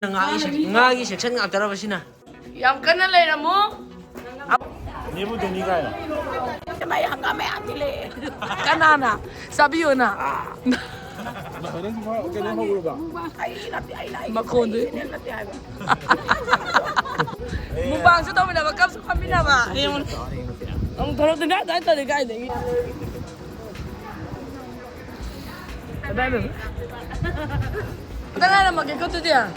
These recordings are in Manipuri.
ngagi section ngaktarabasina yam kana leiramo Nebu denigayo. may hanggang may atile kanana sabiyo na makondo mubang sa tayo na magkap sa kami na ba ang tarot na dahil tayo guys Tengah nama kita tu dia.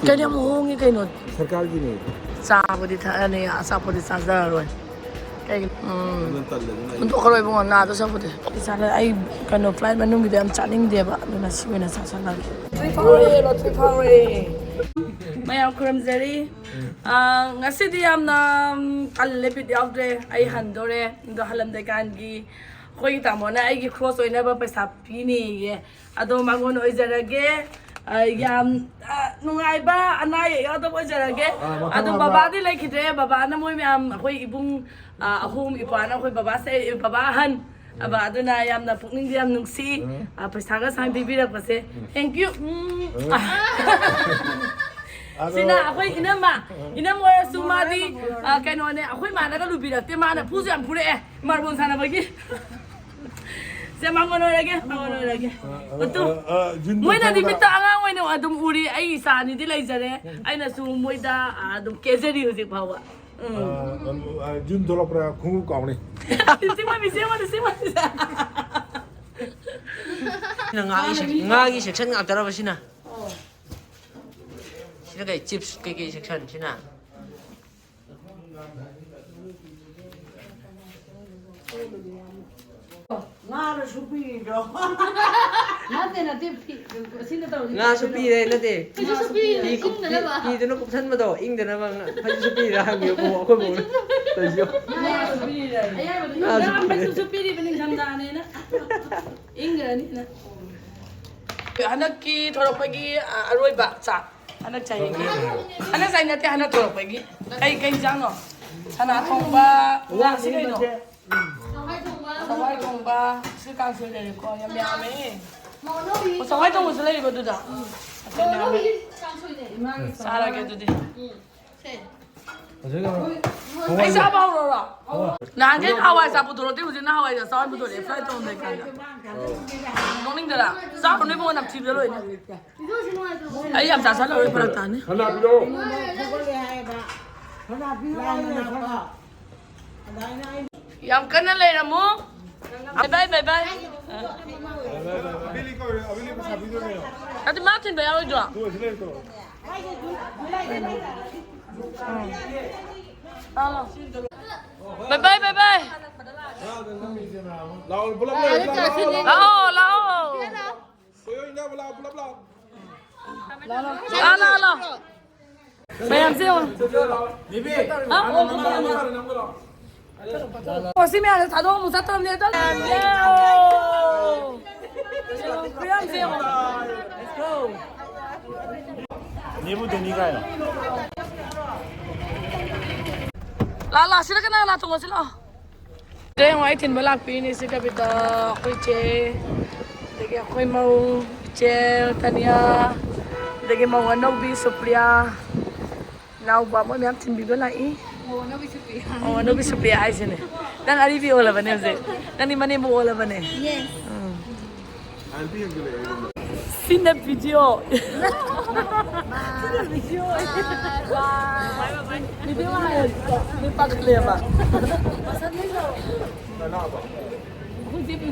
Kaya mo hongi kay not. सरकार की नहीं Sapo di ta ni sapo di sa daro. Kay untuk kalau ibu na to sapo di. Sana ay kano flight manung di am chaning dia ba na siwe na sa sana. Tripare. Mayam kuram zeri. Ngasi di am na kallepit di avre ay handore ndo halam de kangi. Koi tamo na ay cross oy na ba paisa pini ye. Ado mangon oy zarage yam nungai ba anai ado oy zarage ado baba di lai khite baba na moi am koi ibung ahum ipana koi baba se babahan aba ado na yam na pukning yam nungsi paisa ga sang bibirak pase thank you Sina ako'y inam wala sumadi kano ne ako'y mana ka lubirak te mana puso ang pure marbon sana bagi Siya mangono lagi Betul Moy na dibita ang moy na adum uri ay isa ni dilay jare ay na sumoy da adum kezeri usik bawa Jun dola pra kungu kauni. Sima ngagi section ngaktarabasina sina kay chips kay section sina Ngara supi do nga supi re nate pi do no kupsan ma do ing da na bang pa supi ra hang yo ko mo tayo supi bening samdane na ingani na anak ki thorok pagi aroi ba cha anak chai gi anak sai na te anak thorok pagi kai jang no sana thong ba nga si kai no Sawai thong ba si kang su le ko yam ya me sawai thong su le ko du da sara ke du di ai sa ba ro ra na ke hawai sa bu do de hu na hawai sa sawai bu do le flight thong de kan morning da sa ko ne bo na chi de lo ni ai yam sa sa lo pra ta ni Hana bilo. Yam kana leiramo bye bye Abili ko sa video niyo. Ati Martin ba yawo do Tu sila ko. Bye Lao bula lao Koyo ina bula bula. Lao Bayam siyo Bibi. si me ala tado mo sa tom ne to Bayam siyo Let's go Nebu denigayo. Lala sila ka na natungo sila Today ang itin balak pini si kapita ako'y che Dagi ako'y mau che tanya Dagi mau ano bi supriya Now ba mo miyam tin bigo na ano bi supriya ay sine Dan ari bi ola bane se Dan ni mani mo ola bane Yes. Anti yang gile. Sine video Video ay ni pakle ba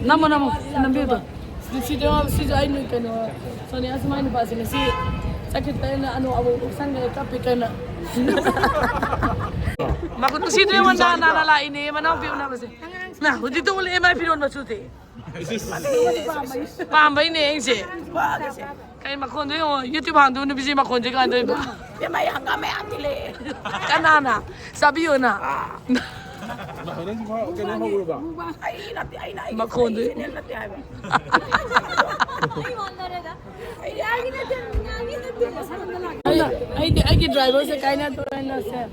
Namo nambi ba Si ay no kano so ni asma ni ba sine si sakit tayo na ano abo uksan nga kape ka na Makuno si Dre man na nalalain ni manaw biyo na kasi na dito uli may pinon masuti Pambay ni engse kay makondo yung YouTube hang doon bisi makondo ka ando ba may hanggang may atile kanana sabi yun na makondo ay driver sa kaya na to na sir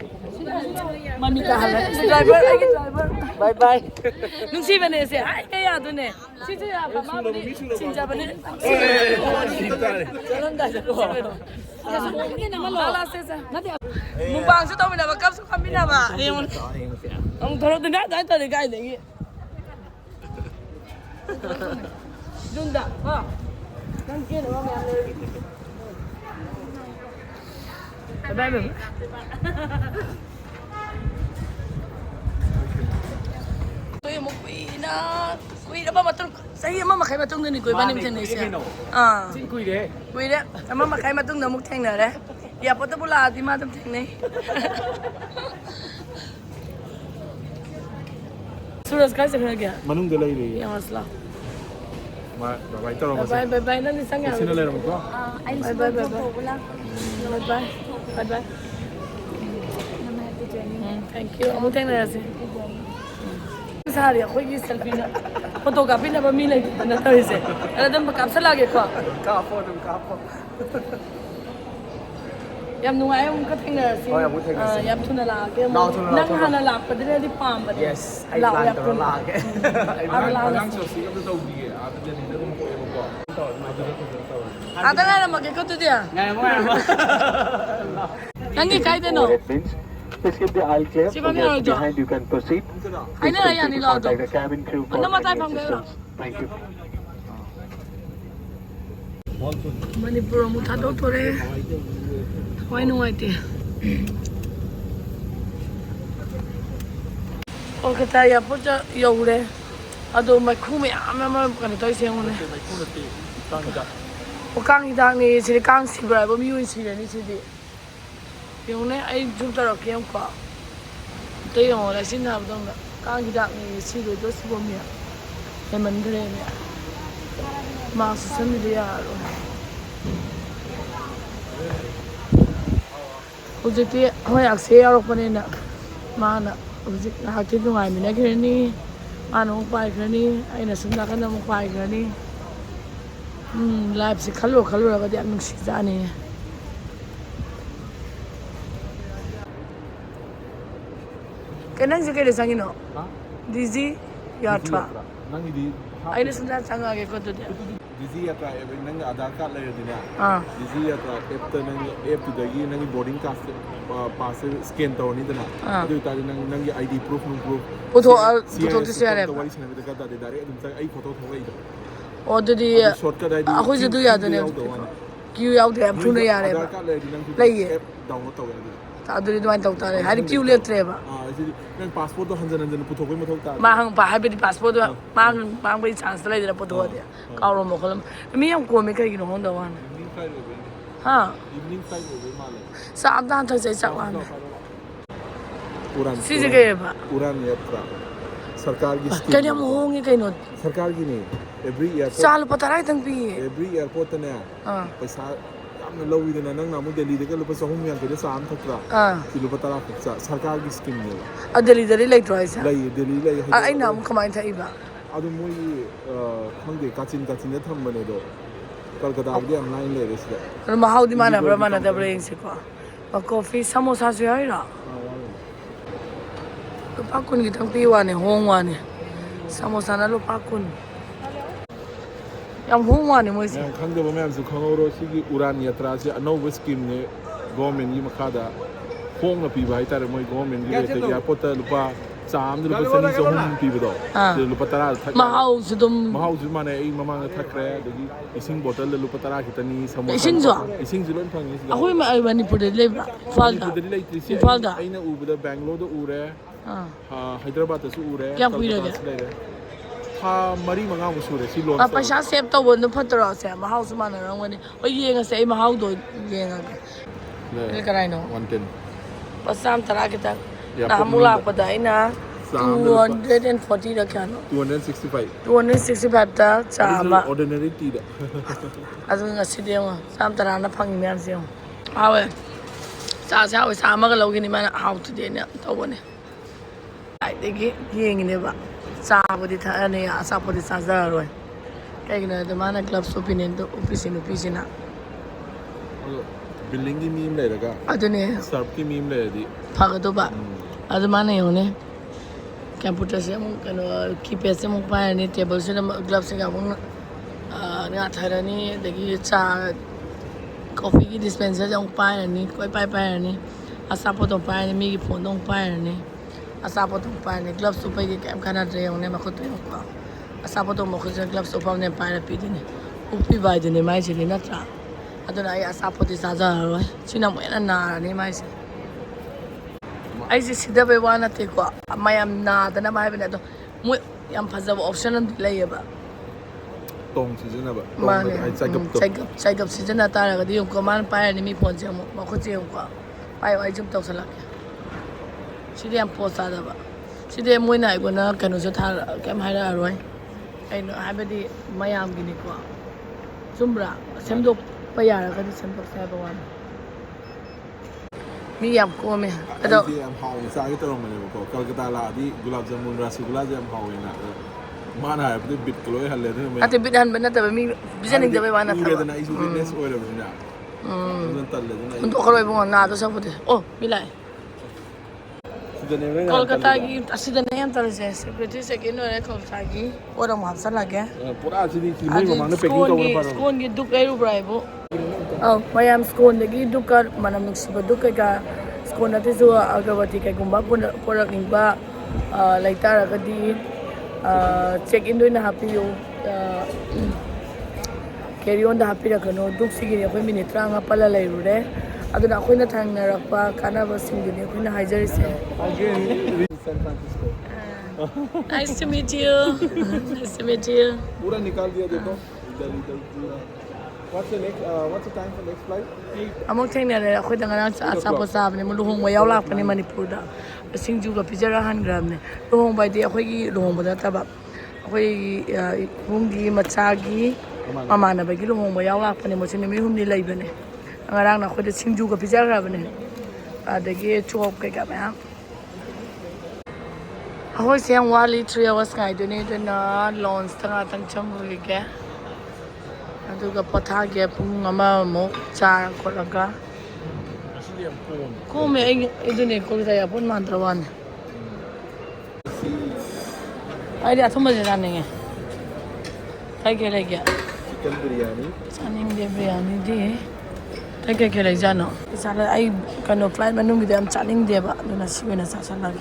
Mami ka halle. Si driver, ay driver. Bye bye. Nung si Vanessa, ay kaya doon eh. Si Jaya pa mami. Sinja ba ni? Jalan dah ko. Lala sesa. Mukbang sa tawo na magkap sa kami na ba. Ang thoro din na dai tadi gai dengi. Junda, ha. Kan kene ba me ane. Bye bye. Kuya mo kuya ba matulog sahi ama makay matulog ni kuya banim ten siya sin kuya ama makay matulog na muk theng na re ya poto bula ati ma tam theng nei Suraj kai se khar gaya manung de lai re ya masla ma bye taro ma bye bye bye na ni sang ya sino lai mo ko bye bye bye bye bye thank you amu theng na se Sari ako yung selfie na photography na ba milay na tayo siya. Ano din magkapsa lagi ko. Kapo. Yam nungay yung katinga si. Oh, yam katinga si. Yam tuna lagi. Nang hanalak pa din di pam ba. Yes, I plan to lagi. Ang so siya to tawgi at din ni mo ko. Ata nga na magikot to dia. Ngayon mo. Nangi kay din no. Please keep the eye clear. Si From Mami the Arjo. behind you can proceed. Ay na yan nila to. Contact the cabin crew for Ano matay any pang gaya? assistance. Thank you. Manipur mo ta do to re. Why no ite. O kataya po ja yore. Ado mai khumi ama kan to ise ngone. O kang hidang ni si kang si bra bo mi yin si ni si di. Yung ne ay jum taro kiyam ko. Ito yung la sin na dong da. Kang hidang ni si do si bo mi. E man gre ni. Ma su san di ya ro. Ujiti hoy akse ya ro pane na. Ma na ujit na hakti du ngai mi na gre ni. Ano pai gre ni ai na sun da kan mo pai gre ni. Live si khalo ra ga di ang si ja ni. Kenang sih kaya sangin no? Dizi yatra. Nang di Ay na sunda sanga ke ko to dia. Dizi yatra nang Aadhaar card lai dina. Dizi yatra app to nang app to dagi nang boarding pass scan to ni dina. Adu ta nang ID proof Puto ti siya re. Wali sina da ka da dare adum ta ai photo thong lai da. O to di shortcut ID. Ako je du ya to ne. Queue yaw de thu ne ya re. Aadhaar card lai nang Lai ye. app download to ga. Aduri duan tau tare. Hari queue le tre ba. Nang passport to hanjan puto ko mo thok ta. Mahang pa habi passport mahang bai chance lai dira puto dia. Kauro mo kolam. Mi yang ko me kai gino honda wan. Ha. Evening flight over male. Sa abdan thai sai sak wan. Uran. Si jage ba. Uran yatra. सरकार की scheme Kaya mo hongi kay no. सरकार की नहीं every airport Salo pataray tang pi. every airport ने पैसा हमने लोग इधर नंग नामु दिल्ली देखे लोग पैसा हम यहाँ के लिए साम थकरा किलो पता रहा पैसा सरकार की स्कीम ने Dali like to isa. Delhi ले Ay na mo kamain ta iba. अदु मुई खंगे काचिन ने थम बने दो कलकत्ता के ऑनलाइन ले रहे थे Ano mahaw di mana bra mana da brain si ko. Pa coffee samosa si ay ra. Lupakun kitang piwa ni hongwa ni. Samosa na lupakun. Yang hongwa ni mo isi. मैं खंगे बमे हमसे खंगोरो सिगी उड़ान यात्रा से अनोव स्कीम ने गवर्नमेंट की मखादा होंग न पी भाई तारे मोई गवर्नमेंट की लेते एयरपोर्ट लुपा चाम लुपा सनी से होंग पी बदो लुपा तरा थक Mahaw si dum. महाउ जो माने एक ममांग थक रहे दगी इसिंग बोतल लुपा तरा कितनी समोसा Ising zo? इसिंग जिलोन फंगी Ako yung ay Manipur de lebra. Falda. Falda. अइना उबदा बेंगलोर उरे हैदराबाद से उरे क्या पूरा गया? था मरी मंगा मुसुरे सी loan Paisa save to bon no patro sa mahaw sa mana nang wani. O yenga sa mahaw do yenga. Ile karay no. 110 Pasam tara kita. Nahamula pa dai na 240 da kya no. 265 265 ta sama. ordinary tea da Azu nga sidya mo. Sam tara na phangi myan siyo. Awe. Sa we sama ka logi ni mana how to de na to bone. Ai degi yengi ne ba. Sa bodi tha ne ya sa bodi sa za ro. Kaya gina the mana club opinion to opisina. building की meme ले रखा अदुने सर्फ की meme ले दी फागदोबा अदुमाने होने कंप्यूटर से हम कनो कीपैड से हम पायनी टेबल से ग्लव से हम neenatakhel दगी चा कॉफी की डिस्पेंसर से हम पायनी कोई पायनी असापो तो पायनी मी की फोन तो पायनी असापो तो पायनी ग्लव सुपर की कैम खाना ड्रे होने मखो तो को असापो तो मखो से ग्लव सुपर ने पायना पीदिने उपी बायदिने माइ से नत्रा अदुना आई असापो ति साजा रोय सिना मोयना नारनी माइ से ऐसे सीधा बेवा नते को मयाम नादना माइ बने तो मु याम फजब ऑप्शन लेयबा tong season apa माने cakap season तारा गदि उनको मान पाए नि मी फोन से मखो से उनको पाइ वाइ जुम तो सला सिदे हम पोस्ट आदबा सिदे मोइना आइगोना कनो से था केम हाइरा रोय ऐनो हाबदि मयाम गिनि को जुमब्रा सेमदो पयारा गदि सेमदो साबा वान मी याम को में अदो am hao sa cái tao mà ko Kolkata la di gulab jamun rasgulla jam hao na mana hai bit bit kilo halle de me ate bidan bana ta mi bijaning da be wana ta ba na isu business oil ba na don talle na untuk kalau ibu na to sabu de oh milai Kolkata ki asida ne yan tare se secretary se kino re Kolkata ki ora mo hafsa lage pura sini mai ma na packing ka wala pa skon ki duk ai ru brai bo oh mayam skon de ki dukar manam nuksi ba duk ka skon ate so agawati ka gumba pura ingba laita ra ka di check in doing happy you carry on the happy rakano duk sigiri akoi minute ranga pala lairure aduna akoina thangna rakpa kana ba singini akoina haijari se San Francisco nice to meet you nice to meet you pura nikal diya dekho idhar pura what's the time for next flight amok thengna re akoi dangana asapo sab ne luhong wa yaulak pani Manipur da singju ga pijara 100 gram ne luhong bai de akoi gi luhong ba ta ba akoi humgi machagi mamana ba gi luhong ba yaulak pani mo chini mi humni leibane ngarang na akoi de singju ga pijara ba ne adagi chop kai ka ba akoi siang wali 3 hours kai de ne na launch tanga tang cham ri ke aduga patha ge pung ama mo cha kholaga asli am ko me idune ko ta ya pon mantrawan ai dia thumba jana ne ai ke le kya chicken biryani chaning de biryani de ta ke le jano sala ai kano flight manu mi de am chaning de ba na siwena sa sala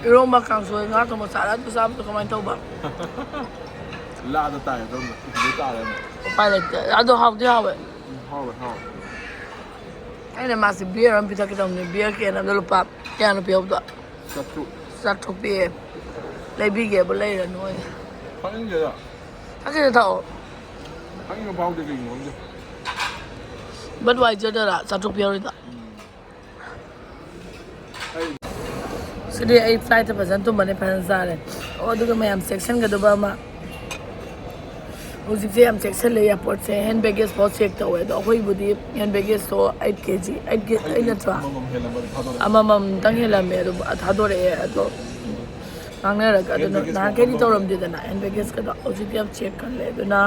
Roma kang so nga to mo sala to sa to kumain to ba la da tai to du ta le pilot ado how do how how ai na mas beer am pita kita ne beer ke na lo pap ya no pio da sa to pe le bi ge bo le no phang ge da ta ke ta phang ge bao de ge ngom de but why je da sa to pio da Sidi ai flight pa jan to mane pan sa le o du ga mayam section ga do ba ma Uzik am section le airport se hand baggage spot check to we do hoi budi hand baggage to 8 kg 8 kg ai na tra amamam tang hela me do tha do re to nang ne ra ka do na ke ni to ram de na hand baggage ka do uzik am check kan le do na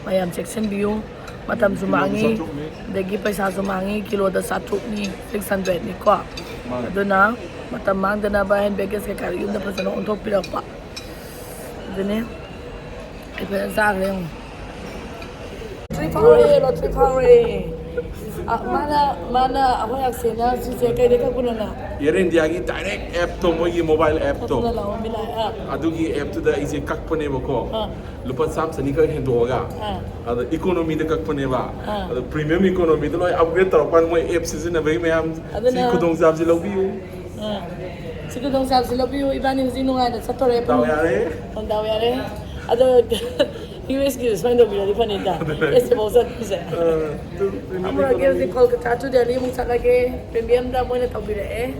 mayam section view matam sumangi degi paisa sumangi kilo da 7 ni 600 ni ko do na matam mang da na ba hand baggage ka kar yum da pa sa on top pi ra pa do ne ai pa sa re Tripare. Mana ako yak sena si kay de ka kunana. Yere India ki direct app to mo ki mobile app to Kunala o milai adu ki app to da ise kak pone ba ko lupa sam sani ka hendo ga adu economy de kak pone ba adu premium economy to loi upgrade tar pan mo app season na bai mayam si kudong sab si lobi yo si kudong sab si lobi yo ibani zinu ngai da satore daw yare ado US ki find out really funny da ese bosa pise amra ke si Kolkata to Delhi mung sala ke premium da mo na tawire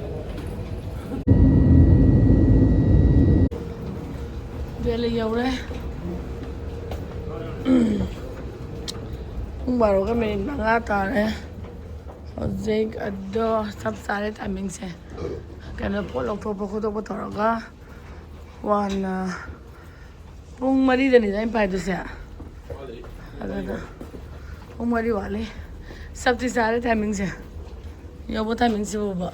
Delhi yaure baro ka me nga ta re ojek ado sab sare timing se kana polo to ko to ga wan pung mari da ni dai pai to se ꯑꯗꯨꯅ ꯄꯨꯡ 3 ꯋꯥꯠꯂꯤ ꯁꯞꯇꯤ ꯆꯥꯔꯦ ꯇꯥꯏꯃꯤꯡꯁꯦ ꯌꯧꯕ ꯇꯥꯏꯃꯤꯡꯁꯤꯕꯨꯕ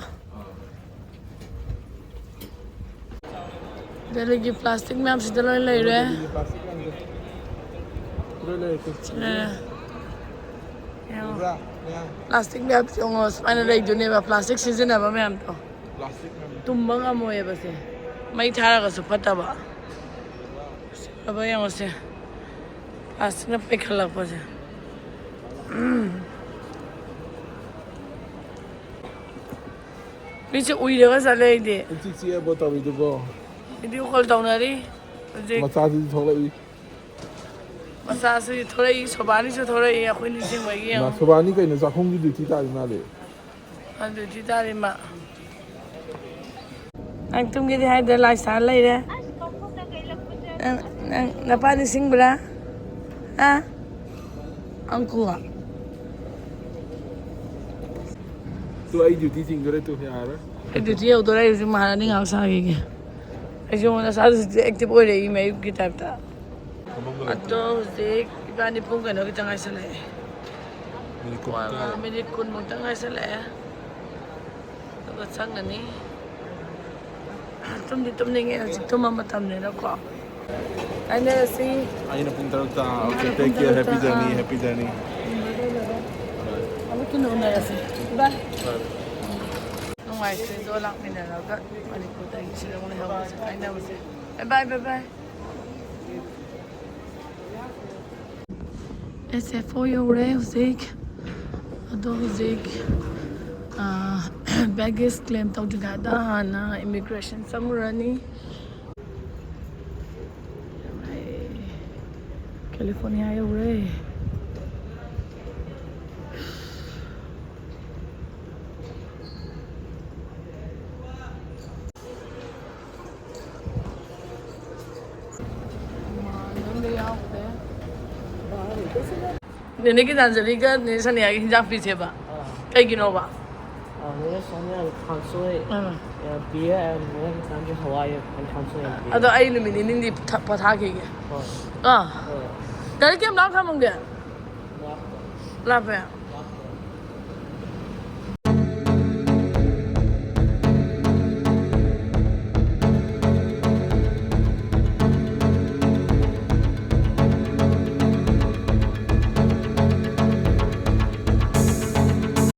ꯗꯦꯜꯂꯤꯒꯤ ꯄ꯭ꯂꯥꯁꯇꯤꯛ ꯃꯌꯥꯝꯁꯤꯗ ꯂꯣꯏ ꯂꯩꯔꯦ ꯄ꯭ꯂꯥꯁꯇꯤꯛ ꯃꯌꯥꯝ ꯌꯦꯡꯉꯣ ꯁꯨꯃꯥꯏꯅ ꯂꯩꯗꯣꯏꯅꯦꯕ ꯄ꯭ꯂꯥꯁꯇꯤꯛ ꯁꯤꯖꯤꯟꯅꯕ ꯃꯌꯥꯝꯗꯣ ꯇꯨꯝꯕ ꯉꯝꯃꯣꯏꯑꯕꯁꯦ ꯃꯩ ꯊꯥꯔꯒꯁꯨ ꯐꯠꯇꯕ ꯁꯤꯕ ꯌꯦꯡꯉꯣꯁꯦ ꯄ꯭ꯂꯥꯁꯇꯤꯛꯅ ꯄꯩꯈꯠꯂꯛꯄꯁꯦ ꯃꯤꯁꯦ ꯎꯏꯔꯒ ꯆꯠꯂꯦ ꯑꯩꯗꯤ ꯆꯤꯛꯑꯕꯣ ꯇꯧꯔꯤꯗꯨꯕꯣ ꯚꯤꯗꯤꯑꯣ ꯀꯣꯜ ꯇꯧꯅꯔꯤ ꯍꯧꯖꯤꯛ ꯃꯆꯥꯁꯤꯁꯨ ꯊꯣꯛꯂꯛꯏ ꯃꯆꯥꯁꯤ ꯊꯣꯛꯂꯛꯏ ꯁꯣꯕꯥꯅꯤꯁꯨ ꯊꯣꯛꯂꯛꯏ ꯑꯩꯈꯣꯏ ꯅꯤꯡꯁꯤꯡꯕꯒꯤ ꯌꯦꯡꯉꯣ ꯁꯣꯕꯥꯅꯤ ꯀꯩꯅꯣ ꯆꯥꯛꯈꯨꯝꯒꯤ ꯗ꯭ꯌꯨꯇꯤ ꯇꯥꯔꯤ ꯃꯥꯜꯂꯦ ꯑꯗꯨꯗꯤ ꯇꯥꯔꯤ ꯃꯥ ꯅꯪ ꯇꯨꯝꯒꯦꯗꯤ ꯍꯥꯏꯗ꯭ꯔ ꯂꯥꯏ ꯁꯥꯔ ꯂꯩꯔꯦ ꯅꯪ ꯅꯄꯥ ꯅꯤꯡꯁꯤꯡꯕ꯭ꯔꯥ ꯑꯪꯀꯨ ꯇꯨ ꯑꯩ ꯗ꯭ꯌꯨꯇꯤ ꯆꯤꯡꯗꯣꯔꯦ ꯇꯨ ꯌꯥꯔꯣꯏ ꯑꯩ ꯗ꯭ꯌꯨꯇꯤ ꯌꯧꯗꯣꯔꯦ ꯑꯩ ꯍꯧꯖꯤꯛ ꯃꯍꯥꯔꯥꯅꯤ ꯉꯥꯏꯍꯥꯛ ꯁꯥꯈꯤꯒꯦ ꯑꯩꯁꯨ ꯅꯁꯥꯗꯨꯁꯨ ꯑꯦꯛꯇꯤꯚ ꯑꯣꯏꯔꯛꯏ ꯃꯌꯨꯛꯀꯤ ꯇꯥꯏꯞꯇ ꯑꯗꯣ ꯍꯧꯖꯤꯛ ꯏꯕꯥꯅꯤ ꯄꯨꯡ ꯀꯩꯅꯣ ꯈꯤꯇꯪ ꯉꯥꯏꯁꯜꯂꯛꯑꯦ ꯃꯤꯅꯤꯠ 10 ꯉꯥꯏꯁꯜꯂꯛꯑꯦ ꯑꯗꯨꯒ ꯆꯪꯉꯅꯤ ꯇꯨꯝꯗꯤ ꯇꯨꯝꯅꯤꯡꯉꯦ ꯍꯧꯖꯤꯛ ꯇꯨꯝꯕ ꯃꯇꯝꯅꯤꯅꯀꯣ ꯍꯥꯏꯅꯔꯁꯤ ꯑꯩꯅ ꯄꯨꯡ 3ꯇ okay take care happy journey ꯑꯃꯨꯛꯀꯤ ꯎꯅꯔꯁꯤ ꯕꯥꯏ ꯅꯨꯡꯉꯥꯏꯇ꯭ꯔꯦꯗꯣ ꯂꯥꯛꯃꯤꯟꯅꯔꯒ ꯃꯅꯤꯄꯨꯔꯗꯒꯤ ꯁꯤꯂꯣꯡ ꯂꯩꯍꯧꯕꯁꯦ ꯀꯥꯏꯅꯕꯁꯦ ꯕꯥꯏ ꯕꯥꯏ SF4 ꯌꯧꯔꯦ ꯍꯧꯖꯤꯛ ꯑꯗꯣ ꯍꯧꯖꯤꯛ ꯕꯦꯒꯦꯖ ꯀ꯭ꯂꯦꯝ ꯇꯧꯗ꯭ꯔꯤꯉꯩꯗ ꯍꯥꯟꯅ ꯏꯃꯤꯒ꯭ꯔꯦꯁꯟ ꯆꯪꯉꯨꯔꯅꯤ ꯀꯦꯂꯤꯐꯣꯔꯅꯤꯌꯥ ꯌꯧꯔꯦ Nene Gitanjaliga Nene Saniaga hinjang piseba. Kaiginoba. Nene Saniaga consulate. Beer and Nene Gitanjali Hawaii and consulate. Ado ay lumini nindi pathakige. Dari kem lang thamong dia. Lape.